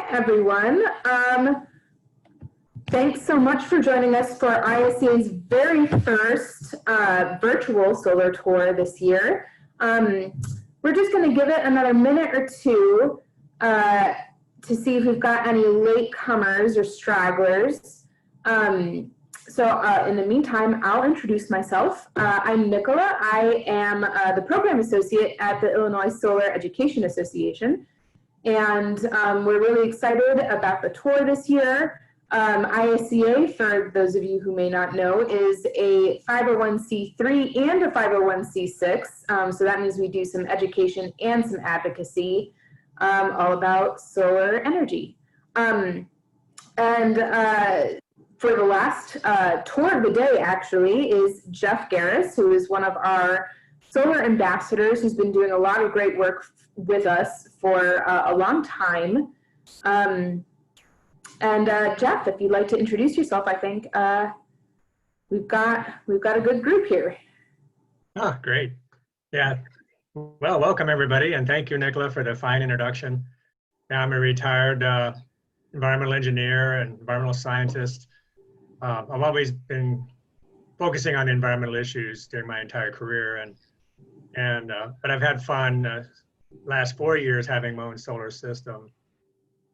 everyone. Thanks so much for joining us for ISCA's very first virtual solar tour this year. We're just going to give it another minute or two to see if we've got any latecomers or stragglers. So in the meantime, I'll introduce myself. I'm Nicola. I am the program associate at the Illinois Solar Education Association. And we're really excited about the tour this year. ISCA, for those of you who may not know, is a 501c3 and a 501c6. So that means we do some education and some advocacy all about solar energy. For the last tour of the day, actually, is Jeff Gahris, who is one of our solar ambassadors who's been doing a lot of great work with us for a long time. Jeff, if you'd like to introduce yourself, I think we've got a good group here. Oh, great. Yeah. Well, welcome everybody, and thank you, Nicola, for the fine introduction. Now, I'm a retired environmental engineer and environmental scientist. I've always been focusing on environmental issues during my entire career, but I've had fun last 4 years having my own solar system.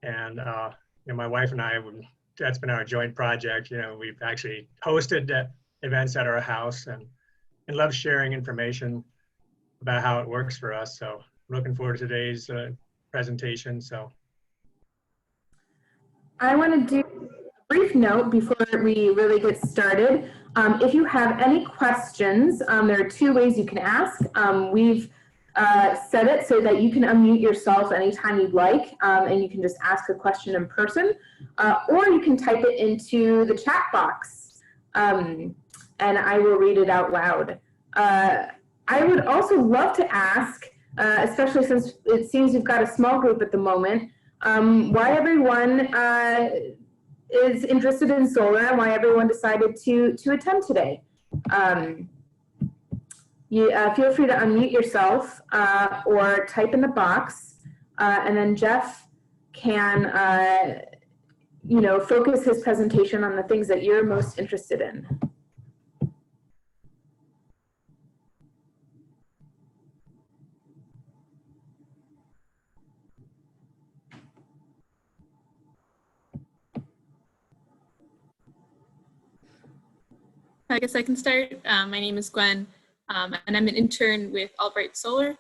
And my wife and I, that's been our joint project. We've actually hosted events at our house and love sharing information about how it works for us. So I'm looking forward to today's presentation. So I want to do a brief note before we really get started. If you have any questions, there are two ways you can ask. We've set it so that you can unmute yourself anytime you'd like, and you can just ask a question in person, or you can type it into the chat box, and I will read it out loud. I would also love to ask, especially since it seems we've got a small group at the moment, why everyone is interested in solar and why everyone decided to attend today. Feel free to unmute yourself or type in the box, and then Jeff can focus his presentation on the things that you're most interested in. I guess I can start. My name is Gwen, and I'm an intern with Albright Solar.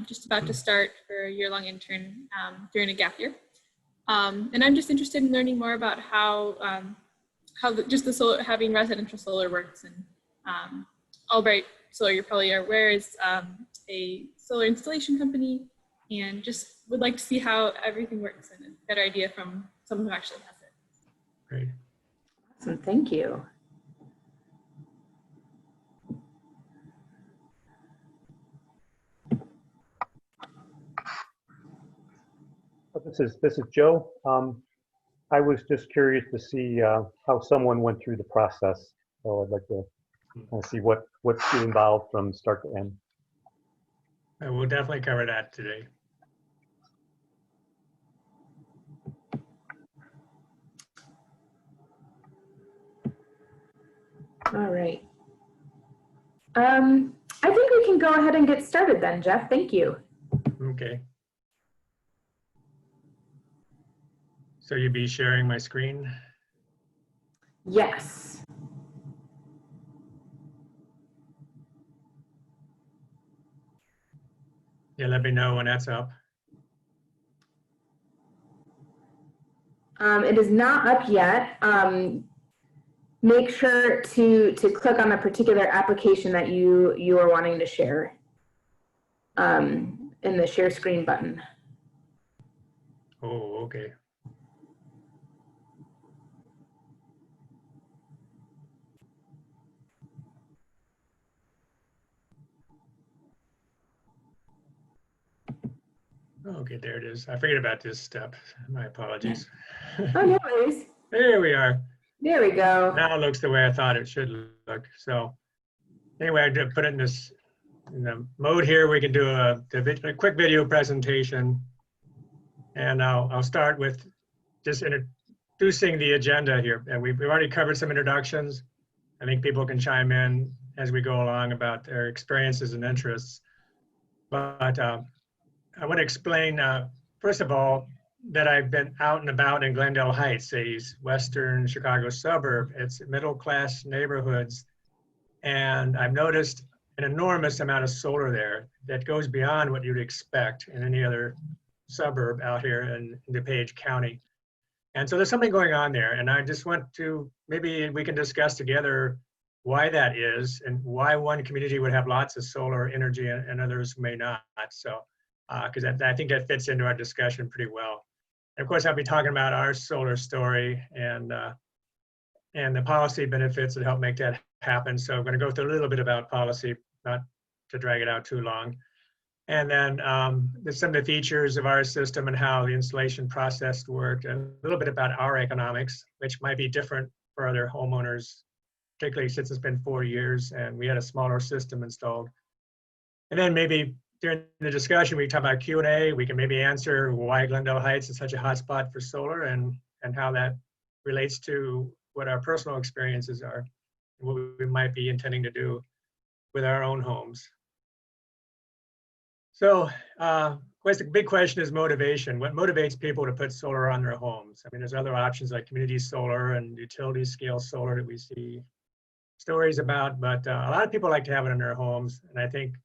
Just about to start for a year-long intern during a gap year. And I'm just interested in learning more about how having residential solar works. And Albright Solar, you probably are aware, is a solar installation company, and just would like to see how everything works and a better idea from someone who actually has it. Great. Awesome, thank you. This is Joe. I was just curious to see how someone went through the process. So I'd like to see what's involved from start to end. We'll definitely cover that today. All right. I think we can go ahead and get started then, Jeff. Thank you. Okay. So you'll be sharing my screen? Yes. Yeah, let me know when that's up. It is not up yet. Make sure to click on the particular application that you are wanting to share in the share screen button. Oh, okay. Okay, there it is. I forget about this step. My apologies. Oh, no worries. There we are. There we go. Now it looks the way I thought it should look. So anyway, I did put it in the mode here. We can do a quick video presentation. And I'll start with just introducing the agenda here. And we've already covered some introductions. I think people can chime in as we go along about their experiences and interests. But I want to explain, first of all, that I've been out and about in Glendale Heights, a western Chicago suburb. It's middle-class neighborhoods. And I've noticed an enormous amount of solar there that goes beyond what you'd expect in any other suburb out here in DuPage County. And so there's something going on there. And I just want to, maybe we can discuss together why that is and why one community would have lots of solar energy and others may not. So, because I think that fits into our discussion pretty well. And of course, I'll be talking about our solar story and the policy benefits that help make that happen. So I'm going to go through a little bit about policy, not to drag it out too long. And then there's some of the features of our system and how the installation process worked, and a little bit about our economics, which might be different for other homeowners, particularly since it's been 4 years and we had a smaller system installed. And then maybe during the discussion, we talk about Q&A. We can maybe answer why Glendale Heights is such a hot spot for solar and how that relates to what our personal experiences are, and what we might be intending to do with our own homes. So, of course, the big question is motivation. What motivates people to put solar on their homes? I mean, there's other options like community solar and utility scale solar that we see stories about, but a lot of people like to have it in their homes. And I think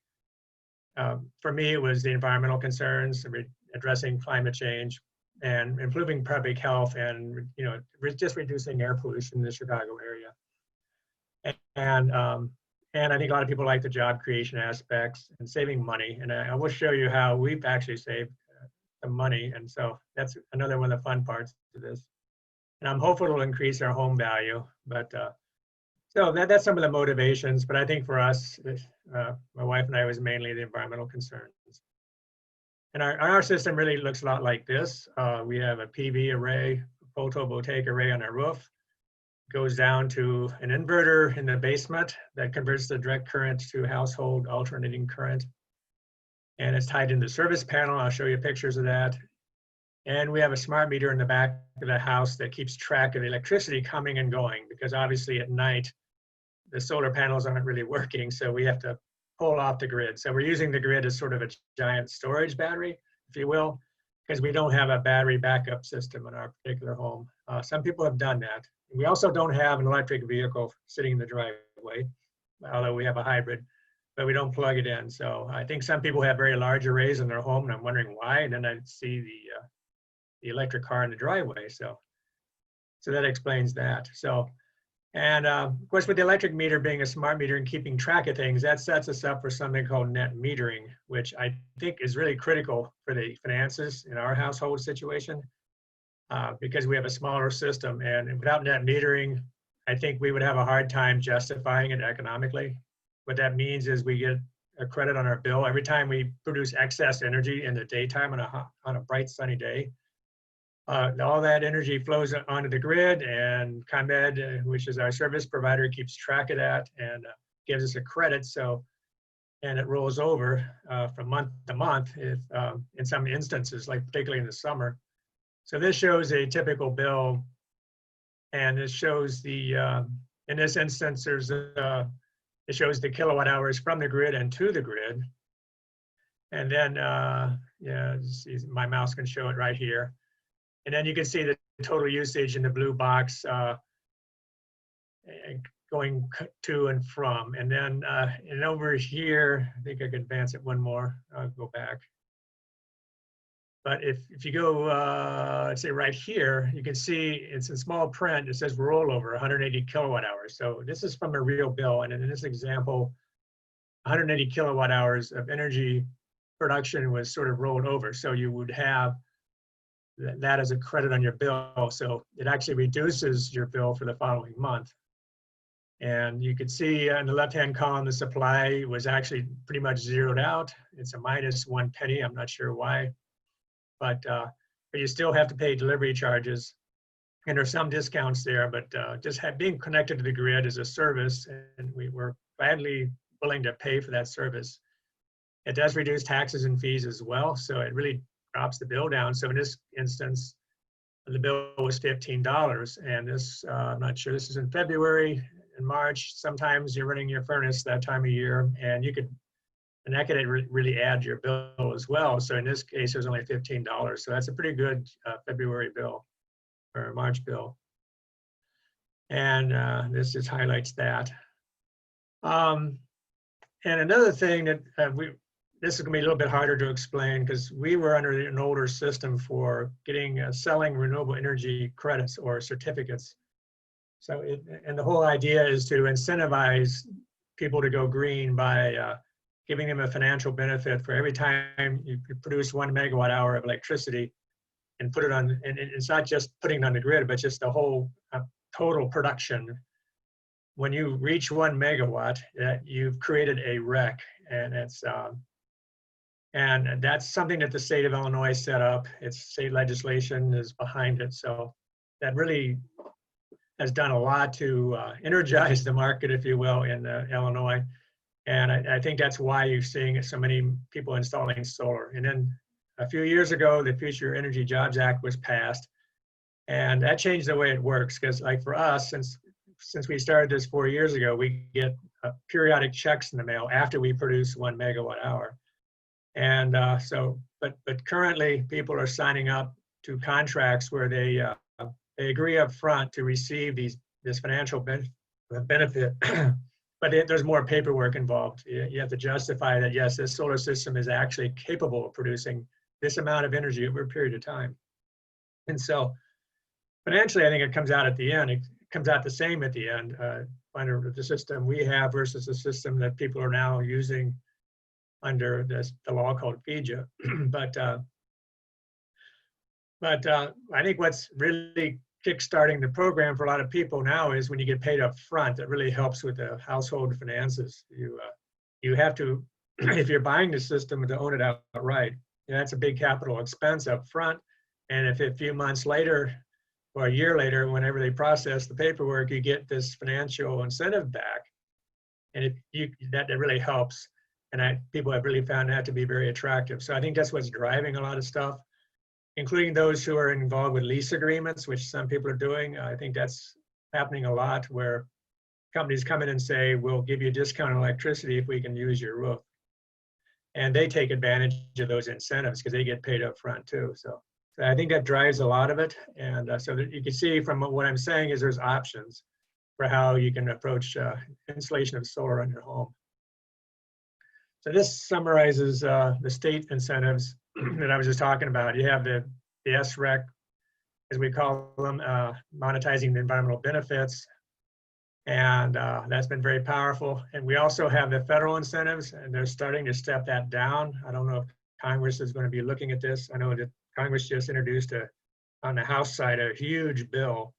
for me, it was the environmental concerns, addressing climate change and improving public health and, just reducing air pollution in the Chicago area. And I think a lot of people like the job creation aspects and saving money. And I will show you how we've actually saved some money. And so that's another one of the fun parts of this. And I'm hopeful it'll increase our home value. But so that's some of the motivations. But I think for us, my wife and I, was mainly the environmental concerns. And our system really looks a lot like this. We have a PV array, photovoltaic array on our roof. Goes down to an inverter in the basement that converts the direct current to household alternating current. And it's tied into the service panel. I'll show you pictures of that. And we have a smart meter in the back of the house that keeps track of the electricity coming and going, because obviously at night, the solar panels aren't really working. So we have to pull off the grid. So we're using the grid as sort of a giant storage battery, if you will, because we don't have a battery backup system in our particular home. Some people have done that. We also don't have an electric vehicle sitting in the driveway, although we have a hybrid, but we don't plug it in. So I think some people have very large arrays in their home, and I'm wondering why. And then I see the electric car in the driveway. So that explains that. So, and of course, with the electric meter being a smart meter and keeping track of things, that sets us up for something called net metering, which I think is really critical for the finances in our household situation. Because we have a smaller system, and without net metering, I think we would have a hard time justifying it economically. What that means is we get a credit on our bill every time we produce excess energy in the daytime on a bright sunny day. All that energy flows onto the grid, and ComEd, which is our service provider, keeps track of that and gives us a credit. So, and it rolls over from month to month if, in some instances, like particularly in the summer. So this shows a typical bill, and it shows the, in this instance, it shows the kilowatt hours from the grid and to the grid. And then, yeah, my mouse can show it right here. And then you can see the total usage in the blue box going to and from. And then and over here, I think I could advance it one more. I'll go back. But if you go, let's say right here, you can see it's in small print. It says rollover 180 kilowatt hours. So this is from a real bill. And in this example, 180 kilowatt hours of energy production was sort of rolled over. So you would have that as a credit on your bill. So it actually reduces your bill for the following month. And you could see on the left-hand column, the supply was actually pretty much zeroed out. It's a minus 1 penny. I'm not sure why. But you still have to pay delivery charges, and there's some discounts there, but just being connected to the grid is a service, and we were gladly willing to pay for that service. It does reduce taxes and fees as well, so it really drops the bill down. So in this instance, the bill was $15. And this, I'm not sure, this is in February and March. Sometimes you're running your furnace that time of year, and that could really add your bill as well. So in this case, it was only $15. So that's a pretty good February bill or March bill. And this just highlights that. And another thing that this is going to be a little bit harder to explain because we were under an older system for selling renewable energy credits or certificates. So and the whole idea is to incentivize people to go green by giving them a financial benefit for every time you produce 1 megawatt hour of electricity and put it on, and it's not just putting it on the grid, but just the whole total production. When you reach 1 megawatt, you've created a REC, and that's something that the state of Illinois set up. It's state legislation is behind it, so that really has done a lot to energize the market, if you will, in Illinois. And I think that's why you're seeing so many people installing solar. And then a few years ago, the Future Energy Jobs Act was passed, and that changed the way it works. Because like for us, since we started this 4 years ago, we get periodic checks in the mail after we produce 1 megawatt hour. And but currently people are signing up to contracts where they agree up front to receive this financial benefit. But there's more paperwork involved. You have to justify that, yes, this solar system is actually capable of producing this amount of energy over a period of time. And so financially, I think it comes out at the end. It comes out the same at the end, under the system we have versus the system that people are now using under the law called FEJA. But I think what's really kickstarting the program for a lot of people now is when you get paid up front. That really helps with the household finances. You have to, if you're buying the system, to own it outright. That's a big capital expense up front. And if a few months later or a year later, whenever they process the paperwork, you get this financial incentive back, and that really helps. And people have really found that to be very attractive. So I think that's what's driving a lot of stuff, including those who are involved with lease agreements, which some people are doing. I think that's happening a lot, where companies come in and say, we'll give you a discount on electricity if we can use your roof. And they take advantage of those incentives because they get paid up front too. So I think that drives a lot of it. And so that you can see from what I'm saying is there's options for how you can approach installation of solar on your home. So this summarizes the state incentives that I was just talking about. You have the SREC, as we call them, monetizing the environmental benefits. And that's been very powerful. And we also have the federal incentives, and they're starting to step that down. I don't know if Congress is going to be looking at this. I know that Congress just introduced on the House side, a huge bill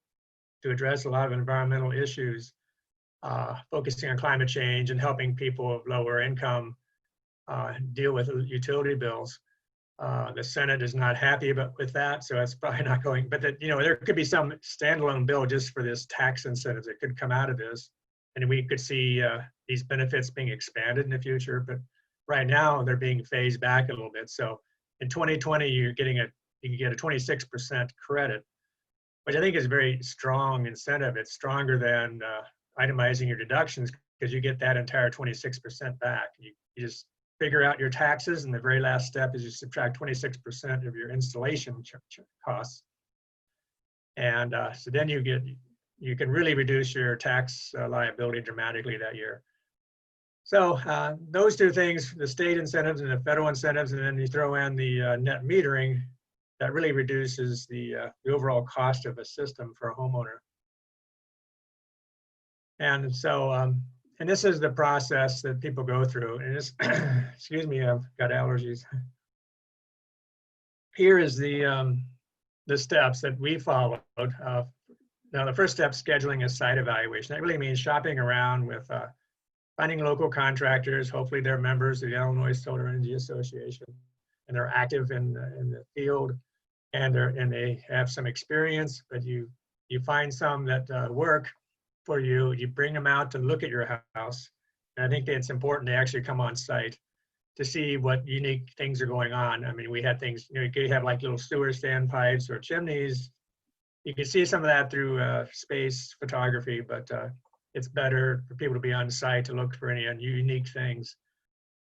to address a lot of environmental issues, focusing on climate change and helping people of lower income deal with utility bills. The Senate is not happy with that, so it's probably not going. But there could be some standalone bill just for this tax incentives that could come out of this, and we could see these benefits being expanded in the future. But right now, they're being phased back a little bit. So in 2020, you can get a 26% credit, which I think is a very strong incentive. It's stronger than itemizing your deductions because you get that entire 26% back. You just figure out your taxes, and the very last step is you subtract 26% of your installation costs. And so then you can really reduce your tax liability dramatically that year. So those two things, the state incentives and the federal incentives, and then you throw in the net metering, that really reduces the overall cost of a system for a homeowner. And so, and this is the process that people go through. And it's, excuse me, I've got allergies. Here is the steps that we followed. Now, the first step, scheduling a site evaluation. That really means shopping around with finding local contractors. Hopefully, they're members of the Illinois Solar Energy Association, and they're active in the field, and they have some experience. But you find some that work for you. You bring them out to look at your house. And I think that it's important to actually come on site to see what unique things are going on. I mean, we had things, you could have like little sewer standpipes or chimneys you can see some of that through space photography, but it's better for people to be on site to look for any unique things.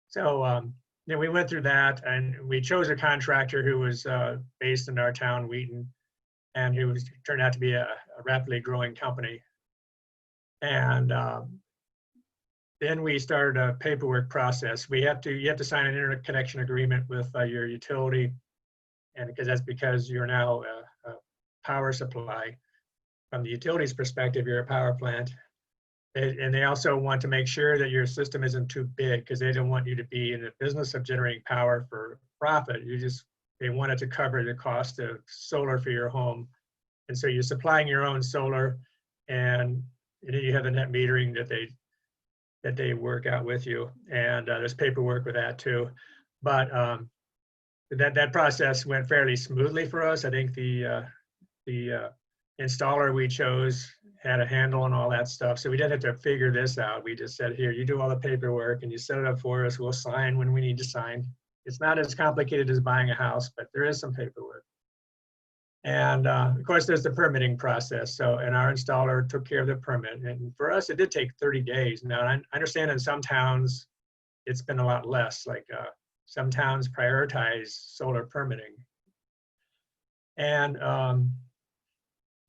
So then we went through that, and we chose a contractor who was based in our town, Wheaton, and who turned out to be a rapidly growing company. And then we started a paperwork process. You have to sign an interconnection agreement with your utility, and because you're now a power supply. From the utility's perspective, you're a power plant. And they also want to make sure that your system isn't too big, because they don't want you to be in the business of generating power for profit. They want it to cover the cost of solar for your home. And so you're supplying your own solar, and you have the net metering that they work out with you. And there's paperwork with that too. But that process went fairly smoothly for us. I think the installer we chose had a handle on all that stuff. So we didn't have to figure this out. We just said, here, you do all the paperwork and you set it up for us. We'll sign when we need to sign. It's not as complicated as buying a house, but there is some paperwork. And of course, there's the permitting process. And our installer took care of the permit. And for us, it did take 30 days. Now, I understand in some towns, it's been a lot less. Like some towns prioritize solar permitting. And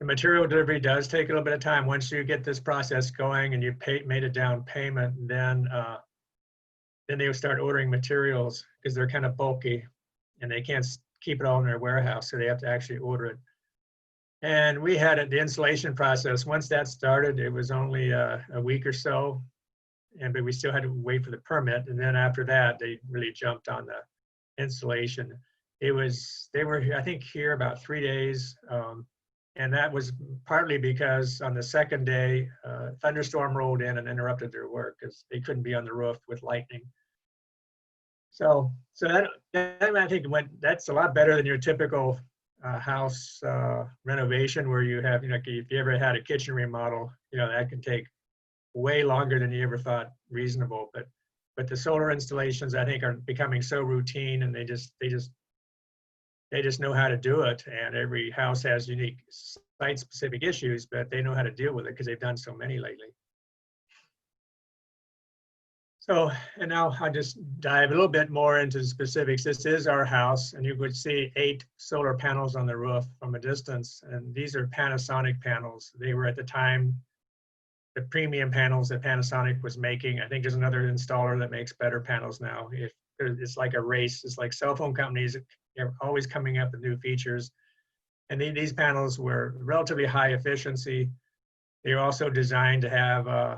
the material delivery does take a little bit of time. Once you get this process going and you made a down payment, then they will start ordering materials, because they're kind of bulky and they can't keep it all in their warehouse, so they have to actually order it. And we had the installation process. Once that started, it was only a week or so, but we still had to wait for the permit. And then after that, they really jumped on the installation. They were, I think, here about 3 days. And that was partly because on the second day, a thunderstorm rolled in and interrupted their work, because they couldn't be on the roof with lightning. So that I think that's a lot better than your typical house renovation, where you have, if you ever had a kitchen remodel, that can take way longer than you ever thought reasonable. But the solar installations, I think, are becoming so routine, and they just know how to do it. And every house has unique site-specific issues, but they know how to deal with it because they've done so many lately. So, and now I'll just dive a little bit more into the specifics. This is our house, and you would see 8 solar panels on the roof from a distance. And these are Panasonic panels. They were at the time the premium panels that Panasonic was making. I think there's another installer that makes better panels now. It's like a race. It's like cell phone companies are always coming up with new features. And these panels were relatively high efficiency. They were also designed to have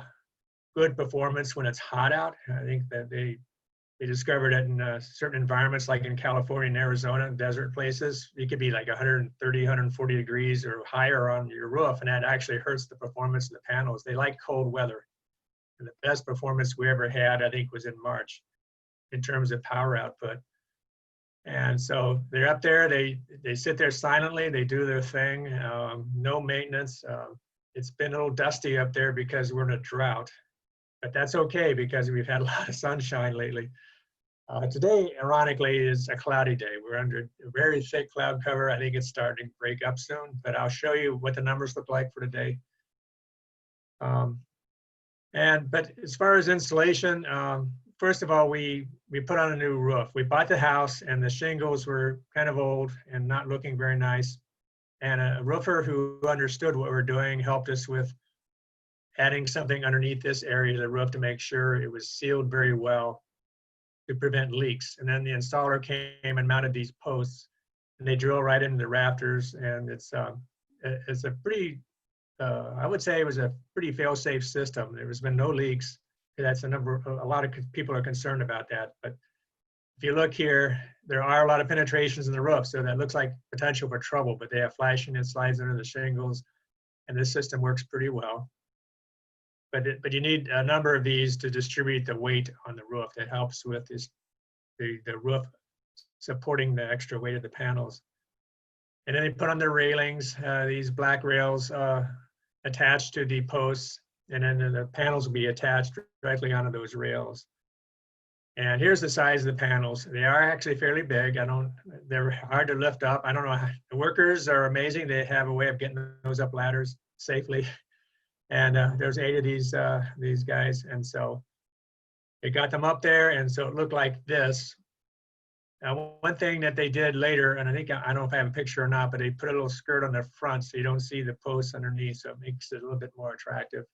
good performance when it's hot out. I think that they discovered it in certain environments, like in California and Arizona, desert places. It could be like 130, 140 degrees or higher on your roof, and that actually hurts the performance of the panels. They like cold weather. And the best performance we ever had, I think, was in March in terms of power output. And so they're up there, they sit there silently, they do their thing, no maintenance. It's been a little dusty up there because we're in a drought, but that's okay because we've had a lot of sunshine lately. Today, ironically, is a cloudy day. We're under a very thick cloud cover. I think it's starting to break up soon, but I'll show you what the numbers look like for today. But as far as installation, first of all, we put on a new roof. We bought the house and the shingles were kind of old and not looking very nice. And a roofer who understood what we're doing helped us with adding something underneath this area of the roof to make sure it was sealed very well to prevent leaks. And then the installer came and mounted these posts, and they drill right into the rafters. And it's a pretty, I would say it was a pretty fail-safe system. There's been no leaks. That's a lot of people are concerned about that. But if you look here, there are a lot of penetrations in the roof, so that looks like potential for trouble, but they have flashing that slides under the shingles, and this system works pretty well. But you need a number of these to distribute the weight on the roof. That helps with the roof supporting the extra weight of the panels. And then they put on their railings, these black rails attached to the posts, and then the panels will be attached directly onto those rails. And here's the size of the panels. They are actually fairly big. They're hard to lift up. I don't know, the workers are amazing. They have a way of getting those up ladders safely. And there's 8 of these guys. And so they got them up there. And so it looked like this. Now, one thing that they did later, and I don't know if I have a picture or not, but they put a little skirt on the front so you don't see the posts underneath. So it makes it a little bit more attractive.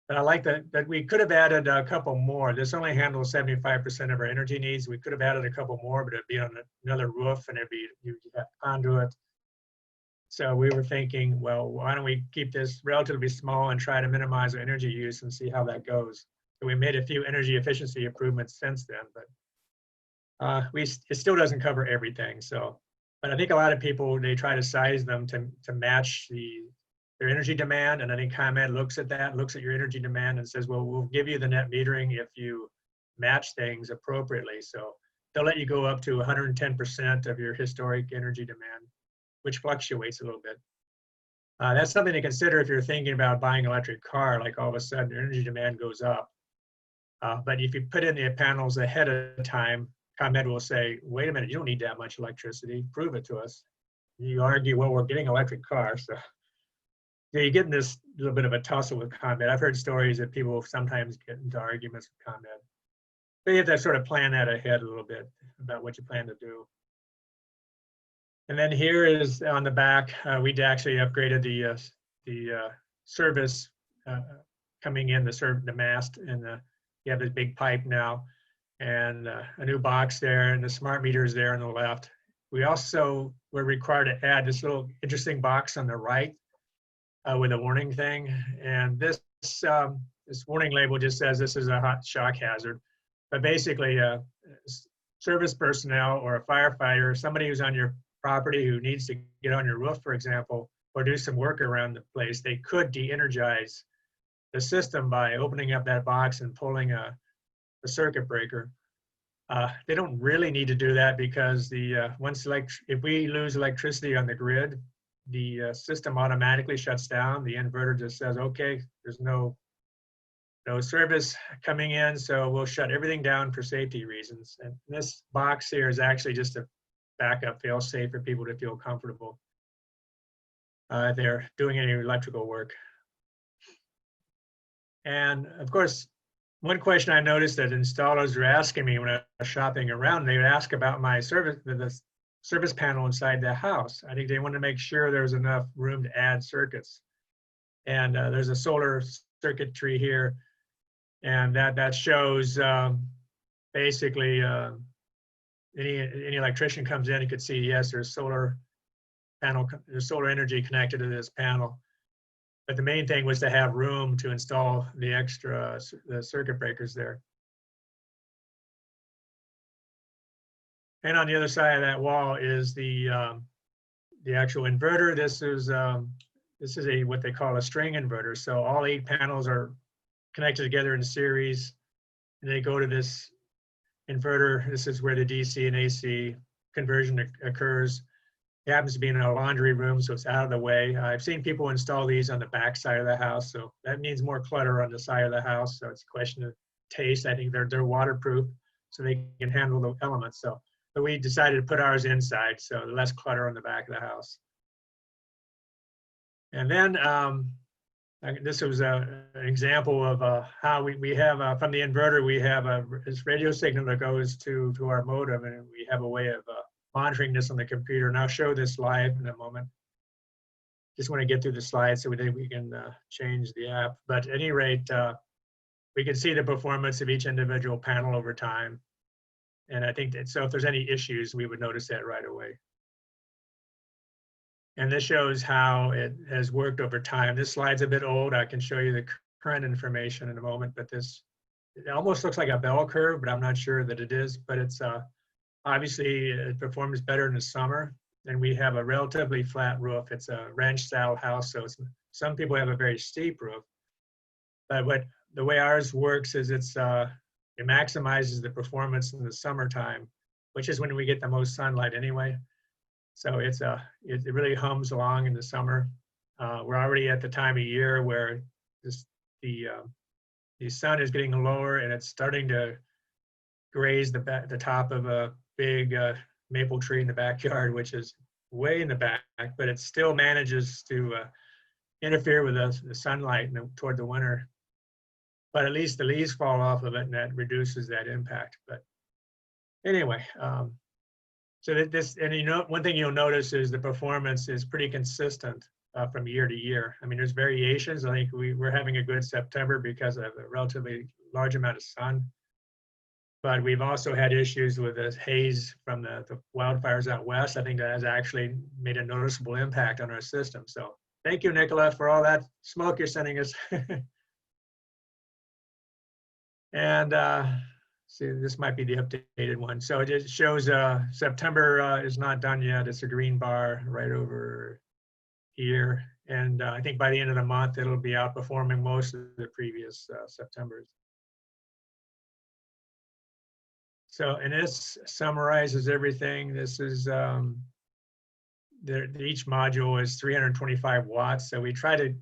But I like that we could have added a couple more. This only handles 75% of our energy needs. We could have added a couple more, but it'd be on another roof and you'd have conduit. So we were thinking, well, why don't we keep this relatively small and try to minimize our energy use and see how that goes. So we made a few energy efficiency improvements since then, but it still doesn't cover everything. So, but I think a lot of people, they try to size them to match their energy demand, and I think ComEd looks at that, looks at your energy demand and says, well, we'll give you the net metering if you match things appropriately. So they'll let you go up to 110% of your historic energy demand, which fluctuates a little bit. That's something to consider if you're thinking about buying an electric car, like all of a sudden your energy demand goes up. But if you put in the panels ahead of time, ComEd will say, wait a minute, you don't need that much electricity, prove it to us. You argue, well, we're getting electric cars. So yeah, you get in this little bit of a tussle with ComEd. I've heard stories that people sometimes get into arguments with ComEd. But you have to sort of plan that ahead a little bit about what you plan to do. And then here is on the back, we actually upgraded the service coming in, the mast, and you have this big pipe now, and a new box there, and the smart meters there on the left. We also were required to add this little interesting box on the right with a warning thing, and this warning label just says this is a hot shock hazard. But basically, service personnel or a firefighter, somebody who's on your property who needs to get on your roof, for example, or do some work around the place, they could de-energize the system by opening up that box and pulling a circuit breaker. They don't really need to do that because if we lose electricity on the grid, the system automatically shuts down. The inverter just says, okay, there's no service coming in, so we'll shut everything down for safety reasons. And this box here is actually just a backup fail-safe for people to feel comfortable they're doing any electrical work. And of course, one question I noticed that installers were asking me when I was shopping around, they would ask about my the service panel inside the house. I think they wanted to make sure there was enough room to add circuits. And there's a solar circuitry here, and that shows basically any electrician comes in, you could see, yes, there's solar panel, there's solar energy connected to this panel. But the main thing was to have room to install the circuit breakers there. And on the other side of that wall is the actual inverter. This is what they call a string inverter. So all 8 panels are connected together in series, and they go to this inverter. This is where the DC and AC conversion occurs. It happens to be in a laundry room, so it's out of the way. I've seen people install these on the back side of the house, so that means more clutter on the side of the house. So it's a question of taste. I think they're waterproof, so they can handle the elements. But we decided to put ours inside, so less clutter on the back of the house. And then this was an example of how we have, from the inverter, we have this radio signal that goes to our modem, and we have a way of monitoring this on the computer. And I'll show this live in a moment. Just want to get through the slides so we can change the app. But at any rate, we can see the performance of each individual panel over time. And I think that, so if there's any issues, we would notice that right away. And this shows how it has worked over time. This slide's a bit old. I can show you the current information in a moment, but it almost looks like a bell curve, but I'm not sure that it is. But it's obviously it performs better in the summer, and we have a relatively flat roof. It's a ranch-style house, so some people have a very steep roof. But the way ours works is it maximizes the performance in the summertime, which is when we get the most sunlight anyway. So it really hums along in the summer. We're already at the time of year where the the sun is getting lower and it's starting to graze the top of a big maple tree in the backyard, which is way in the back, but it still manages to interfere with the sunlight toward the winter. But at least the leaves fall off of it, and that reduces that impact. But anyway, so that this, and one thing you'll notice is the performance is pretty consistent from year to year. I mean, there's variations. I think we're having a good September because of a relatively large amount of sun. But we've also had issues with the haze from the wildfires out west. I think that has actually made a noticeable impact on our system. So thank you, Nicola, for all that smoke you're sending us. And see, this might be the updated one. So it just shows September is not done yet. It's a green bar right over here. And I think by the end of the month, it'll be outperforming most of the previous Septembers. So, and this summarizes everything. This is, each module is 325 watts. So we try to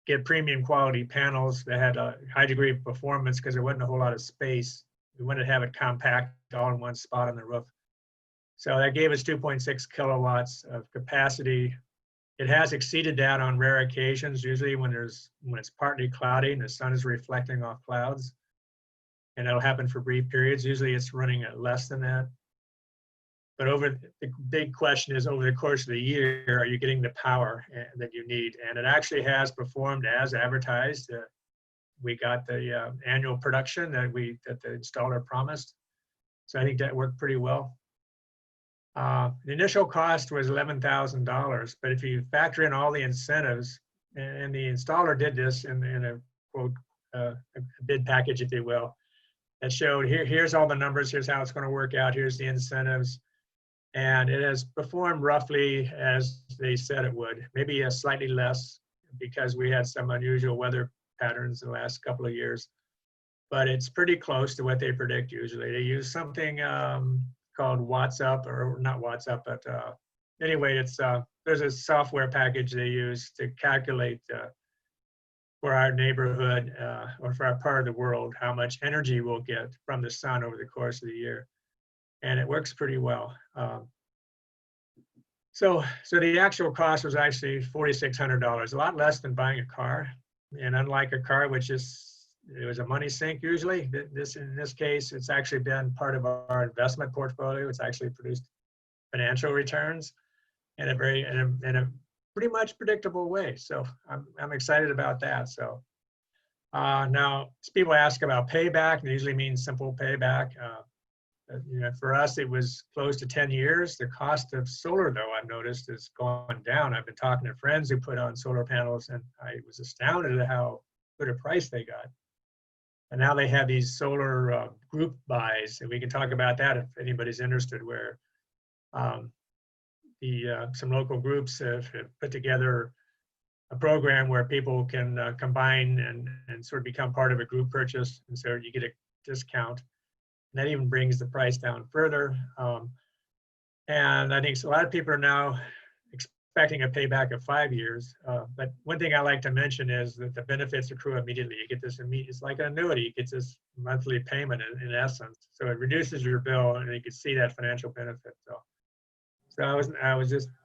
get premium quality panels that had a high degree of performance because there wasn't a whole lot of space. We wanted to have it compact all in one spot on the roof. So that gave us 2.6 kilowatts of capacity. It has exceeded that on rare occasions, usually when it's partly cloudy and the sun is reflecting off clouds. And that'll happen for brief periods. Usually it's running at less than that. But the big question is, over the course of the year, are you getting the power that you need? And it actually has performed as advertised. We got the annual production that the installer promised. So I think that worked pretty well. The initial cost was $11,000, but if you factor in all the incentives, and the installer did this in a quote, a bid package, if you will, that showed here's all the numbers, here's how it's going to work out, here's the incentives. And it has performed roughly as they said it would, maybe slightly less because we had some unusual weather patterns in the last couple of years. But it's pretty close to what they predict usually. They use something called Watts Up, or not Watts Up, but anyway, it's there's a software package they use to calculate for our neighborhood or for our part of the world how much energy we'll get from the sun over the course of the year. And it works pretty well. So the actual cost was actually $4,600, a lot less than buying a car. And unlike a car, which is, it was a money sink usually, in this case, it's actually been part of our investment portfolio. It's actually produced financial returns in a pretty much predictable way. So I'm excited about that. So now people ask about payback, and it usually means simple payback. For us, it was close to 10 years. The cost of solar, though, I've noticed, has gone down. I've been talking to friends who put on solar panels, and I was astounded at how good a price they got. And now they have these solar group buys, and we can talk about that if anybody's interested, where some local groups have put together a program where people can combine and sort of become part of a group purchase, and so you get a discount. And that even brings the price down further. And I think a lot of people are now expecting a payback of 5 years. But one thing I like to mention is that the benefits accrue immediately. You get this it's like an annuity. You get this monthly payment in essence. So it reduces your bill, and you can see that financial benefit. So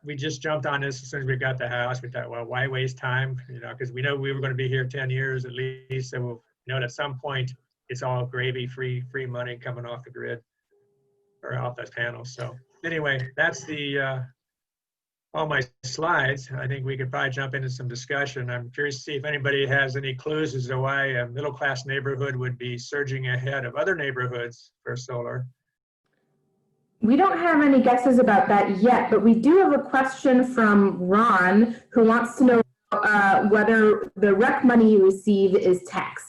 we just jumped on this as soon as we got the house. We thought, well, why waste time? Because we know we were going to be here 10 years at least. So we'll know at some point it's all gravy, free money coming off the grid or off those panels. So anyway, that's all my slides. I think we could probably jump into some discussion. I'm curious to see if anybody has any clues as to why a middle-class neighborhood would be surging ahead of other neighborhoods for solar. We don't have any guesses about that yet, but we do have a question from Ron, who wants to know whether the rec money you receive is taxed.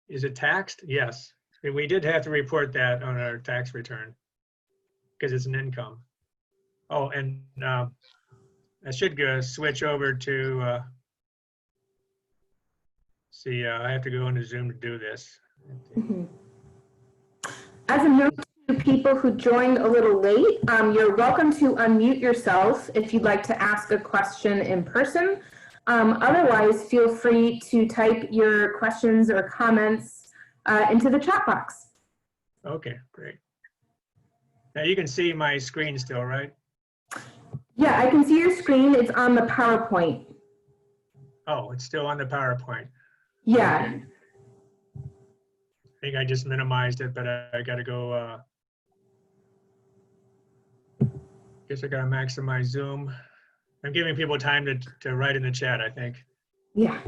Is it taxed? Yes. We did have to report that on our tax return because it's an income. Oh, and I should switch over to, I have to go into Zoom to do this. Mm-hmm. As a note to people who joined a little late, you're welcome to unmute yourself if you'd like to ask a question in person. Otherwise, feel free to type your questions or comments into the chat box. Okay, great. Now you can see my screen still, right? Yeah, I can see your screen. It's on the PowerPoint. Oh, it's still on the PowerPoint. Yeah. Okay. I think I just minimized it, but I gotta go, guess I gotta maximize Zoom. I'm giving people time to write in the chat, I think. Yeah.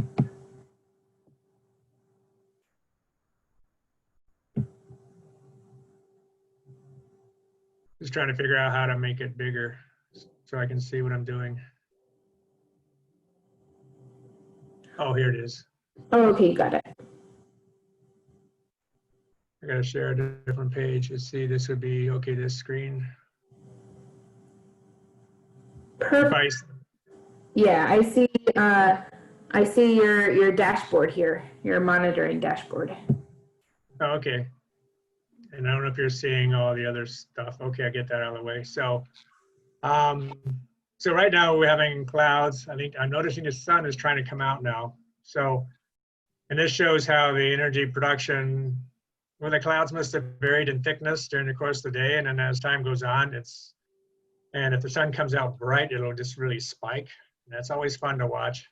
Just trying to figure out how to make it bigger so I can see what I'm doing. Oh, here it is. Oh, okay, got it. I gotta share a different page. Let's see, this would be, okay, this screen. Perfect. Yeah, I see your dashboard here, your monitoring dashboard. Oh, okay. And I don't know if you're seeing all the other stuff. Okay, I get that out of the way. So, so right now we're having clouds. I think I'm noticing the sun is trying to come out now. So, and this shows how the energy production, well, the clouds must have varied in thickness during the course of the day. And then as time goes on, and if the sun comes out bright, it'll just really spike. And that's always fun to watch.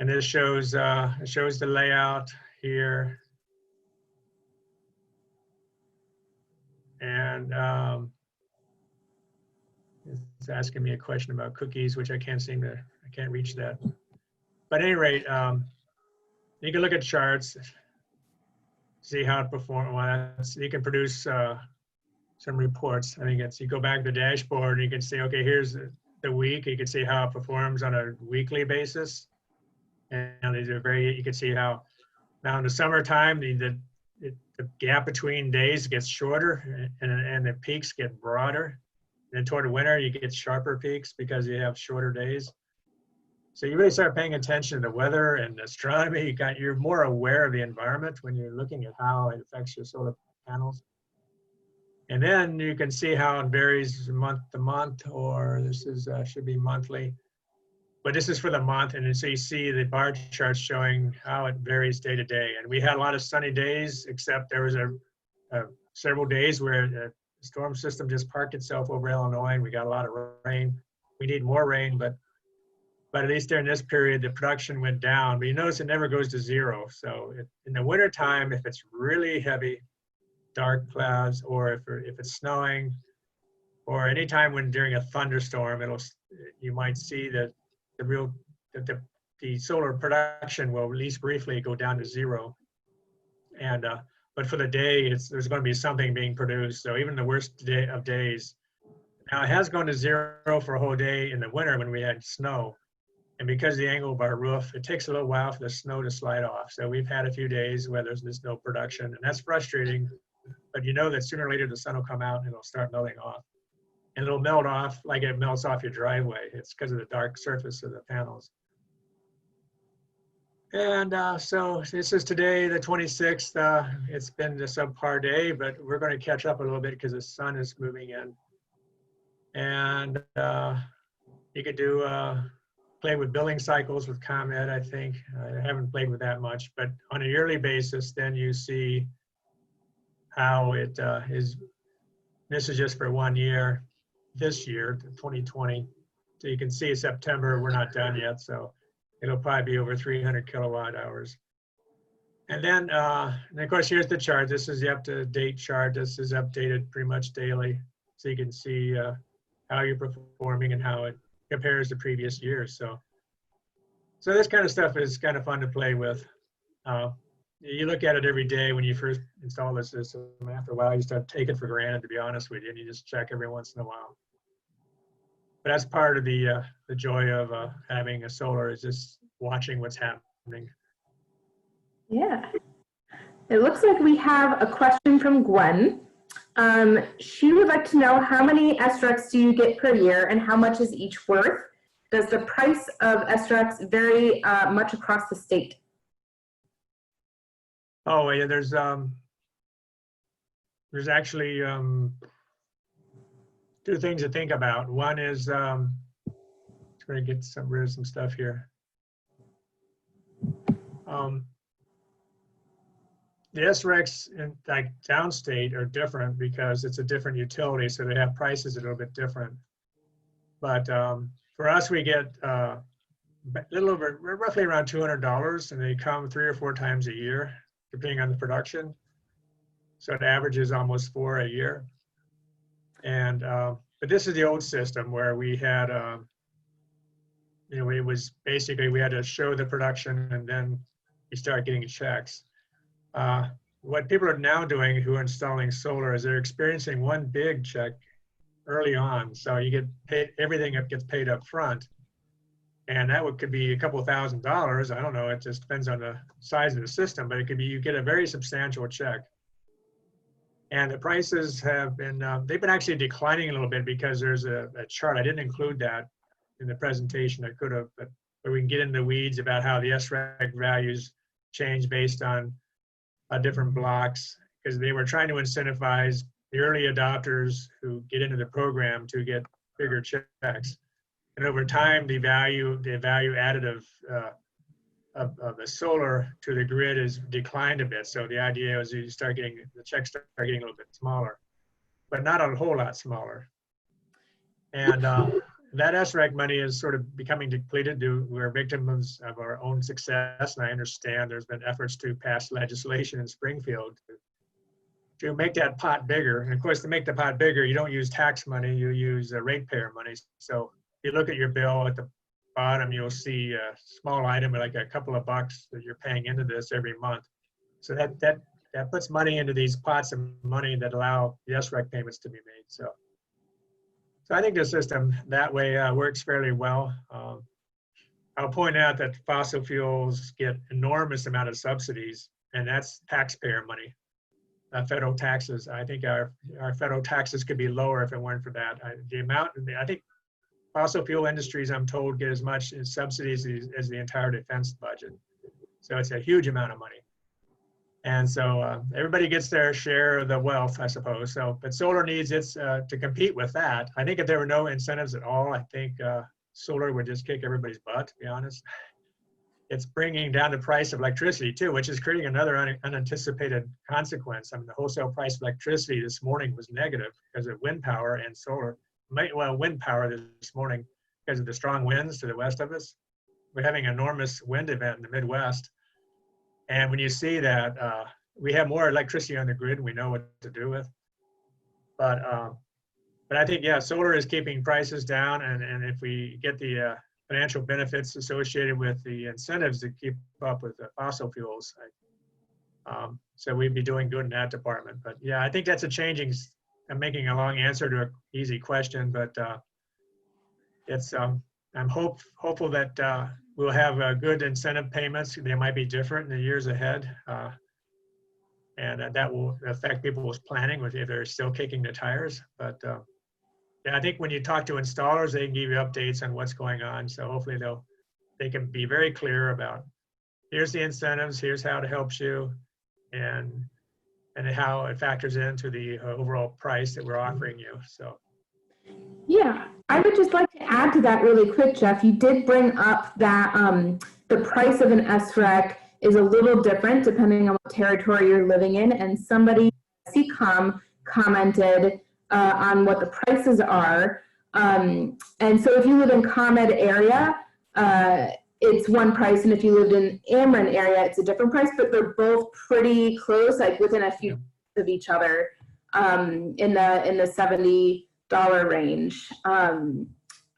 And this shows, it shows the layout here. And it's asking me a question about cookies, which I can't reach that. But at any rate, you can look at charts, see how it performs. Well, you can produce some reports. I think you go back to the dashboard and you can see, okay, here's the week. You can see how it performs on a weekly basis. And these are you can see how now in the summertime, the gap between days gets shorter and the peaks get broader. And then toward the winter, you get sharper peaks because you have shorter days. So you really start paying attention to the weather and astronomy. You're more aware of the environment when you're looking at how it affects your solar panels. And then you can see how it varies month to month, or this is should be monthly. But this is for the month, and so you see the bar charts showing how it varies day to day. And we had a lot of sunny days, except there was several days where the storm system just parked itself over Illinois, and we got a lot of rain. We need more rain, but at least during this period, the production went down. But you notice it never goes to zero. So in the wintertime, if it's really heavy, dark clouds, or if it's snowing, or anytime when during a thunderstorm, you might see that the solar production will at least briefly go down to zero. And but for the day, there's going to be something being produced. So even the worst day of days, now it has gone to zero for a whole day in the winter when we had snow. And because of the angle of our roof, it takes a little while for the snow to slide off. So we've had a few days where there's no production, and that's frustrating. But you know that sooner or later the sun will come out and it'll start melting off. And it'll melt off like it melts off your driveway. It's because of the dark surface of the panels. And so this is today, the 26th. It's been a subpar day, but we're going to catch up a little bit because the sun is moving in. And you could play with billing cycles with ComEd, I think. I haven't played with that much, but on a yearly basis, then you see how it is. This is just for 1 year. This year, 2020. So you can see September, we're not done yet. So it'll probably be over 300 kilowatt hours. And then, and of course, here's the chart. This is the up-to-date chart. This is updated pretty much daily. So you can see how you're performing and how it compares to previous years. So this kind of stuff is kind of fun to play with. You look at it every day when you first install the system. After a while, you start taking it for granted, to be honest with you, and you just check every once in a while. But that's part of the joy of having a solar, is just watching what's happening. Yeah. It looks like we have a question from Gwen. She would like to know, how many SRECs do you get per year and how much is each worth? Does the price of SRECs vary much across the state? Oh, yeah, there's actually two things to think about. One is, trying to get rid of some stuff here. The SRECs in like downstate are different because it's a different utility, so they have prices a little bit different. But for us, we get a little over, roughly around $200, and they come 3 or 4 times a year, depending on the production. So it averages almost 4 a year. And but this is the old system where we had, you know, it was basically we had to show the production and then you start getting checks. What people are now doing who are installing solar is they're experiencing one big check early on. So you get paid, everything gets paid up front. And that could be a couple $1,000s. I don't know, it just depends on the size of the system, but it could be, you get a very substantial check. And the prices have been, they've been actually declining a little bit because there's a chart. I didn't include that in the presentation. I could have, but we can get into the weeds about how the SREC values change based on different blocks, because they were trying to incentivize the early adopters who get into the program to get bigger checks. And over time, the value additive of the solar to the grid is declined a bit. So the idea is you start getting, the checks start getting a little bit smaller, but not a whole lot smaller. And that SREC money is sort of becoming depleted. We're victims of our own success. And I understand there's been efforts to pass legislation in Springfield to make that pot bigger. And of course, to make the pot bigger, you don't use tax money, you use ratepayer money. So if you look at your bill at the bottom, you'll see a small item like a couple of bucks that you're paying into this every month. So that puts money into these pots of money that allow the SREC payments to be made. So I think the system that way works fairly well. I'll point out that fossil fuels get enormous amount of subsidies, and that's taxpayer money, federal taxes. I think our federal taxes could be lower if it weren't for that. I think fossil fuel industries, I'm told, get as much in subsidies as the entire defense budget. So it's a huge amount of money. And so everybody gets their share of the wealth, I suppose. So, but solar needs its to compete with that. I think if there were no incentives at all, I think solar would just kick everybody's butt, to be honest. It's bringing down the price of electricity too, which is creating another unanticipated consequence. I mean, the wholesale price of electricity this morning was negative because of wind power and solar. Well, wind power this morning because of the strong winds to the west of us. We're having an enormous wind event in the Midwest. And when you see that, we have more electricity on the grid, we know what to do with. But I think, yeah, solar is keeping prices down. And if we get the financial benefits associated with the incentives to keep up with the fossil fuels, so we'd be doing good in that department. But yeah, I think that's a changing, I'm making a long answer to an easy question, but it's, I'm hopeful that we'll have good incentive payments. They might be different in the years ahead. And that will affect people's planning if they're still kicking the tires. But yeah, I think when you talk to installers, they can give you updates on what's going on. So hopefully they can be very clear about, here's the incentives, here's how it helps you, and how it factors into the overall price that we're offering you. So. Yeah, I would just like to add to that really quick, Jeff. You did bring up that the price of an SREC is a little different depending on what territory you're living in. And somebody, CCOM, commented on what the prices are. And so if you live in ComEd area, it's one price. And if you lived in Ameren area, it's a different price, but they're both pretty close, like within a few of each other in the $70 range.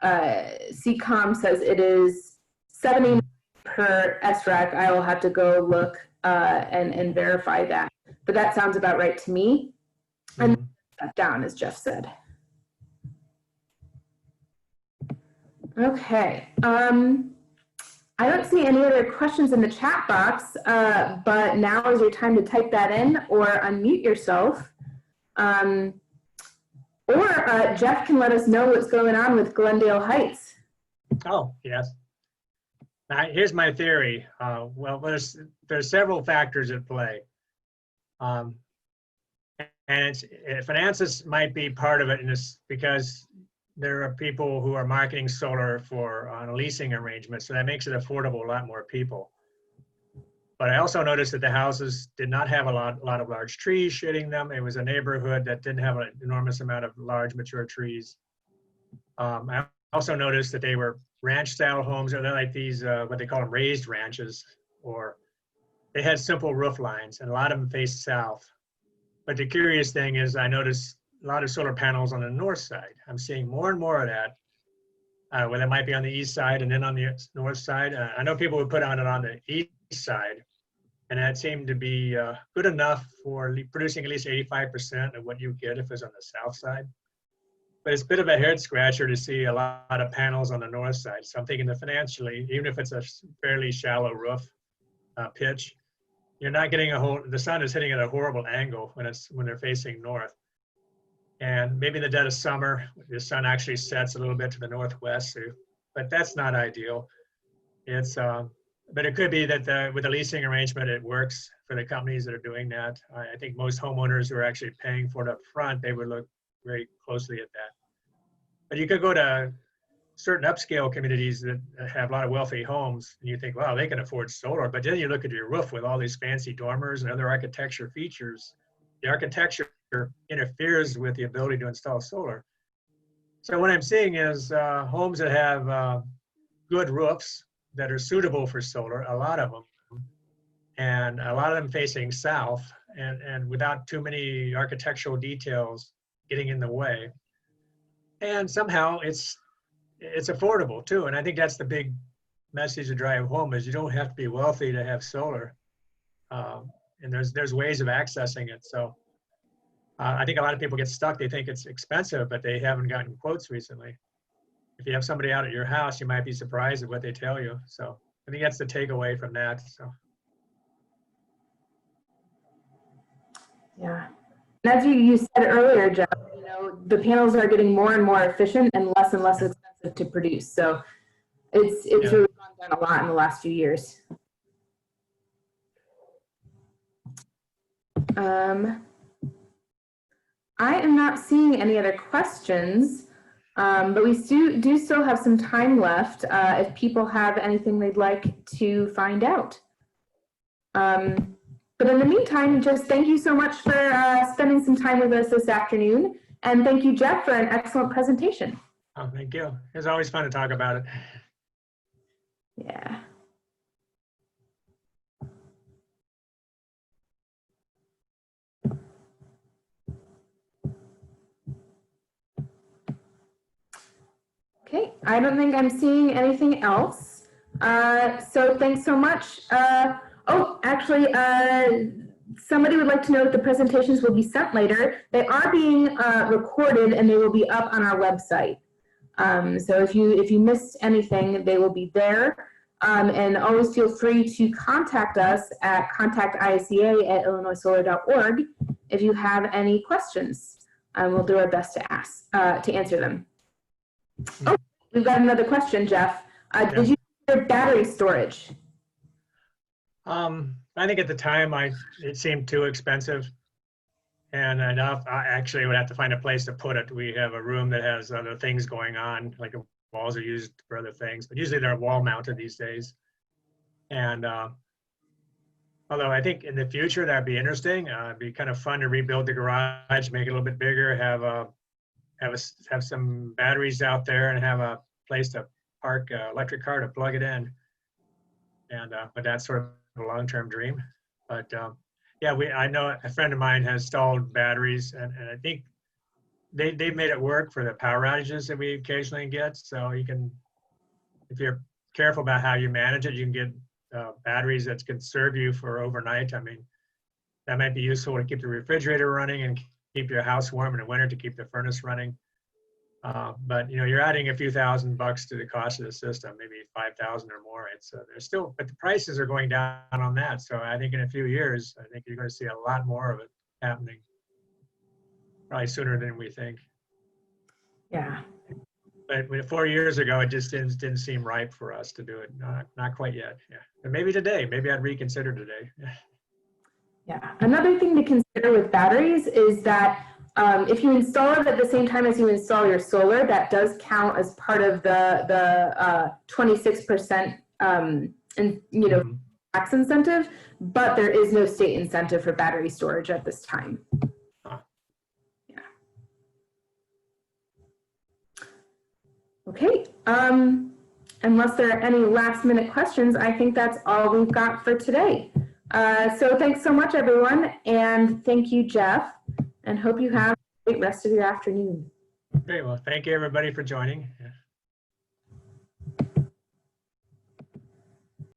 CCOM says it is $70 per SREC. I will have to go look and verify that, but that sounds about right to me. And down, as Jeff said. Okay. I don't see any other questions in the chat box, but now is your time to type that in or unmute yourself. Or Jeff can let us know what's going on with Glendale Heights. Oh, yes. Now, here's my theory. Well, there's several factors at play. And finances might be part of it in this, because there are people who are marketing solar on a leasing arrangement, so that makes it affordable to a lot more people. But I also noticed that the houses did not have a lot of large trees shading them. It was a neighborhood that didn't have an enormous amount of large mature trees. I also noticed that they were ranch-style homes, or they're like these, what they call them, raised ranches, or they had simple roof lines, and a lot of them faced south. But the curious thing is I noticed a lot of solar panels on the north side. I'm seeing more and more of that, where that might be on the east side and then on the north side. I know people would put on it on the east side, and that seemed to be good enough for producing at least 85% of what you get if it's on the south side. But it's a bit of a head scratcher to see a lot of panels on the north side. So I'm thinking that financially, even if it's a fairly shallow roof pitch, you're not getting the sun is hitting at a horrible angle when they're facing north. And maybe in the dead of summer, the sun actually sets a little bit to the northwest, but that's not ideal. But it could be that with the leasing arrangement, it works for the companies that are doing that. I think most homeowners who are actually paying for it up front, they would look very closely at that. But you could go to certain upscale communities that have a lot of wealthy homes, and you think, wow, they can afford solar. But then you look at your roof with all these fancy dormers and other architecture features. The architecture interferes with the ability to install solar. So what I'm seeing is homes that have good roofs that are suitable for solar, a lot of them, and a lot of them facing south, and without too many architectural details getting in the way. And somehow it's affordable too. And I think that's the big message to drive home is you don't have to be wealthy to have solar. And there's ways of accessing it. So I think a lot of people get stuck. They think it's expensive, but they haven't gotten quotes recently. If you have somebody out at your house, you might be surprised at what they tell you. So I think that's the takeaway from that. So. Yeah. And as you said earlier, Jeff, the panels are getting more and more efficient and less expensive to produce. So it's really gone down a lot in the last few years. I am not seeing any other questions, but we do still have some time left if people have anything they'd like to find out. But in the meantime, just thank you so much for spending some time with us this afternoon. And thank you, Jeff, for an excellent presentation. Oh, thank you. It's always fun to talk about it. Yeah. Okay, I don't think I'm seeing anything else. So thanks so much. Oh, actually, somebody would like to know if the presentations will be sent later. They are being recorded and they will be up on our website. So if you missed anything, they will be there. And always feel free to contact us at contactica@illinoissolar.org if you have any questions. We'll do our best to answer them. Oh, we've got another question, Jeff. Did you consider battery storage? I think at the time it seemed too expensive, and I actually would have to find a place to put it. We have a room that has other things going on, like the walls are used for other things, but usually they're wall mounted these days. And although I think in the future that'd be interesting, it'd be kind of fun to rebuild the garage, make it a little bit bigger, have some batteries out there, and have a place to park an electric car to plug it in. And but that's sort of a long-term dream. But yeah, I know a friend of mine has installed batteries, and I think they've made it work for the power outages that we occasionally get. So you can, if you're careful about how you manage it, you can get batteries that can serve you for overnight. I mean, that might be useful to keep the refrigerator running and keep your house warm in the winter, to keep the furnace running. But you're adding a few $1,000s to the cost of the system, maybe 5,000 or more. There's still, but the prices are going down on that. So I think in a few years, I think you're going to see a lot more of it happening, probably sooner than we think. Yeah. But 4 years ago, it just didn't seem ripe for us to do it. Not quite yet. Yeah. But maybe today, maybe I'd reconsider today. Yeah. Another thing to consider with batteries is that if you install it at the same time as you install your solar, that does count as part of the 26% tax incentive, but there is no state incentive for battery storage at this time. Yeah. Okay. Unless there are any last minute questions, I think that's all we've got for today. So thanks so much, everyone. And thank you, Jeff, and hope you have a great rest of your afternoon. Great. Well, thank you everybody for joining.